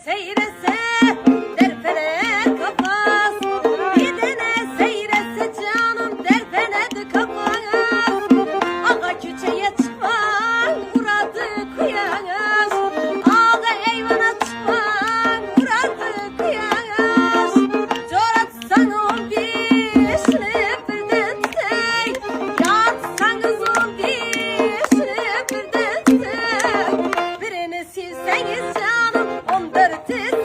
seyrese derpene kafas. Gidene seyrese canım derpene de kafas. Ağa küçeye çıkman muradı kuyas. Ağa eyvana çıkman muradı kuyas. Coratsan 15'li birden sey. Yatsanız 15'li birden sey. Birini silseniz canım 14'ü